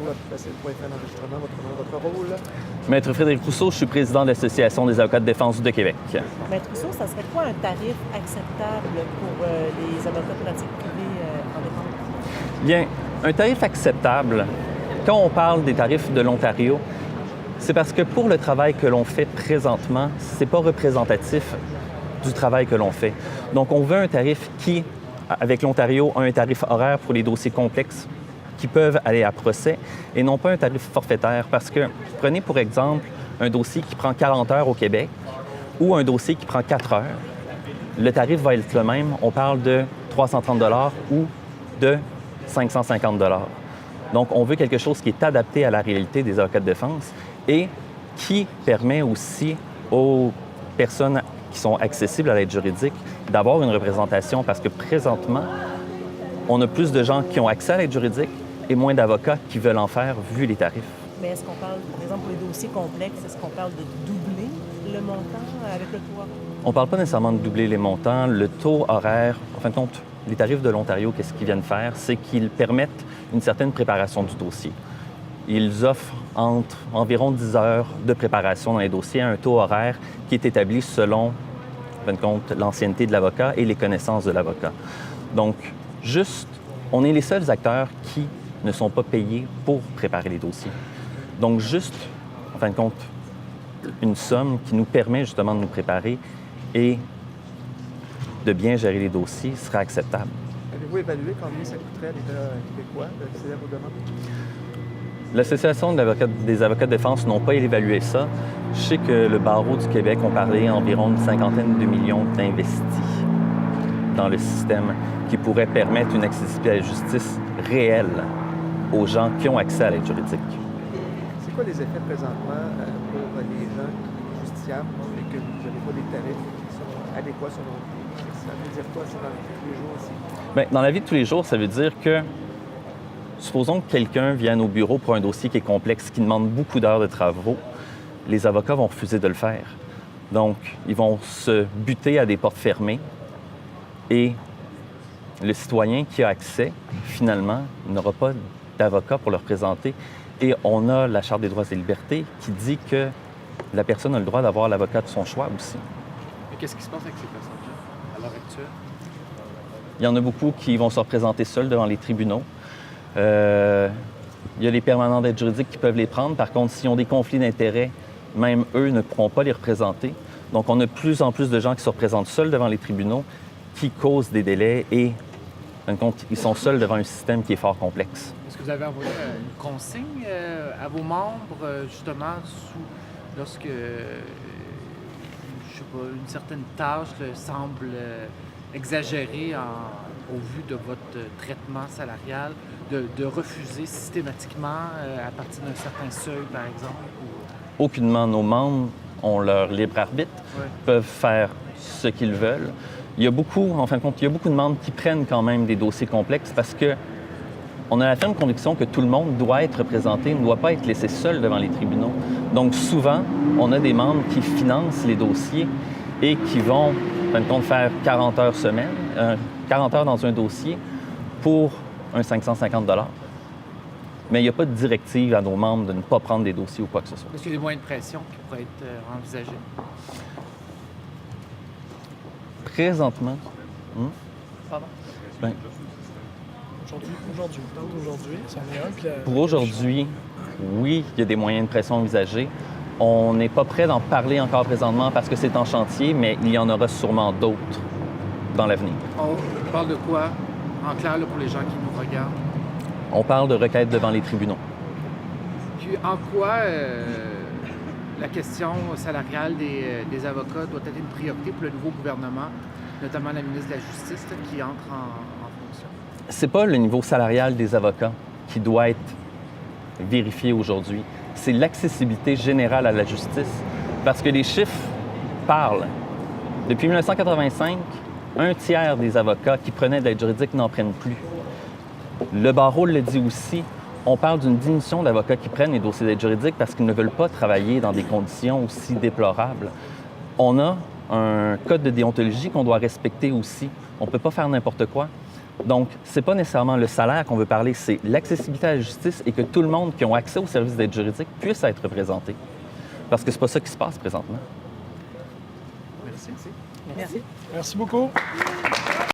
toujours la plus facile pour faire l'enregistrement. Votre rôle, là? Maître Frédéric Rousseau, je suis président de l'Association des avocats de défense de Québec. Maître Rousseau, ça serait quoi un tarif acceptable pour les avocats de pratique privée en défense? Bien, un tarif acceptable, quand on parle des tarifs de l'Ontario, c'est parce que pour le travail que l'on fait présentement, c'est pas représentatif du travail que l'on fait. Donc, on veut un tarif qui, avec l'Ontario, a un tarif horaire pour les dossiers complexes qui peuvent aller à procès et non pas un tarif forfaitaire. Parce que, prenez pour exemple un dossier qui prend 40 heures au Québec ou un dossier qui prend 4 heures. Le tarif va être le même. On parle de 330 $ ou de 550 $. Donc, on veut quelque chose qui est adapté à la réalité des avocats de défense et qui permet aussi aux personnes qui sont accessibles à l'aide juridique d'avoir une représentation parce que présentement, on a plus de gens qui ont accès à l'aide juridique et moins d'avocats qui veulent en faire vu les tarifs. Mais est-ce qu'on parle, par exemple, pour les dossiers complexes, est-ce qu'on parle de doubler le montant avec le taux horaire? On ne parle pas nécessairement de doubler les montants. Le taux horaire, en fin de compte, les tarifs de l'Ontario, qu'est-ce qu'ils viennent faire? C'est qu'ils permettent une certaine préparation du dossier. Ils offrent environ 10 heures de préparation dans les dossiers à un taux horaire qui est établi selon, en fin de compte, l'ancienneté de l'avocat et les connaissances de l'avocat. Donc, juste, on est les seuls acteurs qui ne sont pas payés pour préparer les dossiers. Donc, juste, en fin de compte, une somme qui nous permet justement de nous préparer et de bien gérer les dossiers sera acceptable. Avez-vous évalué combien ça coûterait à l'État québécois d'accéder à vos demandes? L'Association des avocats de défense n'ont pas évalué ça. Je sais que le barreau du Québec ont parlé environ une cinquantaine de millions d'investis dans le système qui pourrait permettre une accessibilité à la justice réelle aux gens qui ont accès à l'aide juridique. C'est quoi les effets présentement pour les gens qui sont justiciables et que vous n'avez pas des tarifs qui sont adéquats selon vous? Ça veut dire quoi, ça, dans la vie de tous les jours aussi? Bien, dans la vie de tous les jours, ça veut dire que, supposons que quelqu'un vienne au bureau pour un dossier qui est complexe, qui demande beaucoup d'heures de travaux, les avocats vont refuser de le faire. Donc, ils vont se buter à des portes fermées et le citoyen qui a accès, finalement, n'aura pas d'avocat pour le représenter. Et on a la Charte des droits et libertés qui dit que la personne a le droit d'avoir l'avocat de son choix aussi. Mais qu'est-ce qui se passe avec ces personnes-là à l'heure actuelle? Il y en a beaucoup qui vont se représenter seuls devant les tribunaux. Il y a les permanents d'aide juridique qui peuvent les prendre. Par contre, s'ils ont des conflits d'intérêts, même eux ne pourront pas les représenter. Donc, on a de plus en plus de gens qui se représentent seuls devant les tribunaux, qui causent des délais et, en fin de compte, ils sont seuls devant un système qui est fort complexe. Est-ce que vous avez envoyé une consigne à vos membres, justement, lorsque, je sais pas, une certaine tâche semble exagérée au vu de votre traitement salarial, de refuser systématiquement à partir d'un certain seuil, par exemple? Aucunement. Nos membres ont leur libre arbitre, peuvent faire ce qu'ils veulent. Il y a beaucoup, en fin de compte, il y a beaucoup de membres qui prennent quand même des dossiers complexes parce que on a la ferme conviction que tout le monde doit être représenté, ne doit pas être laissé seul devant les tribunaux. Donc souvent, on a des membres qui financent les dossiers et qui vont, en fin de compte, faire 40 heures semaine, 40 heures dans un dossier pour un 550 $. Mais il n'y a pas de directive à nos membres de ne pas prendre des dossiers ou quoi que ce soit. Est-ce qu'il y a des moyens de pression qui pourraient être envisagés? Présentement, Pardon? ben, Aujourd'hui, c'en est un. Puis pour aujourd'hui, oui, il y a des moyens de pression envisagés. On n'est pas prêt d'en parler encore présentement parce que c'est en chantier, mais il y en aura sûrement d'autres dans l'avenir. On parle de quoi, en clair, là, pour les gens qui nous regardent? On parle de requêtes devant les tribunaux. Puis en quoi la question salariale des avocats doit être une priorité pour le nouveau gouvernement, notamment la ministre de la Justice là, qui entre en fonction? C'est pas le niveau salarial des avocats qui doit être vérifié aujourd'hui. C'est l'accessibilité générale à la justice. Parce que les chiffres parlent. Depuis 1985, un tiers des avocats qui prenaient de l'aide juridique n'en prennent plus. Le barreau le dit aussi, on parle d'une diminution d'avocats qui prennent les dossiers d'aide juridique parce qu'ils ne veulent pas travailler dans des conditions aussi déplorables. On a un code de déontologie qu'on doit respecter aussi. On ne peut pas faire n'importe quoi. Donc, ce n'est pas nécessairement le salaire qu'on veut parler, c'est l'accessibilité à la justice et que tout le monde qui a accès aux services d'aide juridique puisse être représenté. Parce que c'est pas ça qui se passe présentement. Merci. Merci. Merci beaucoup.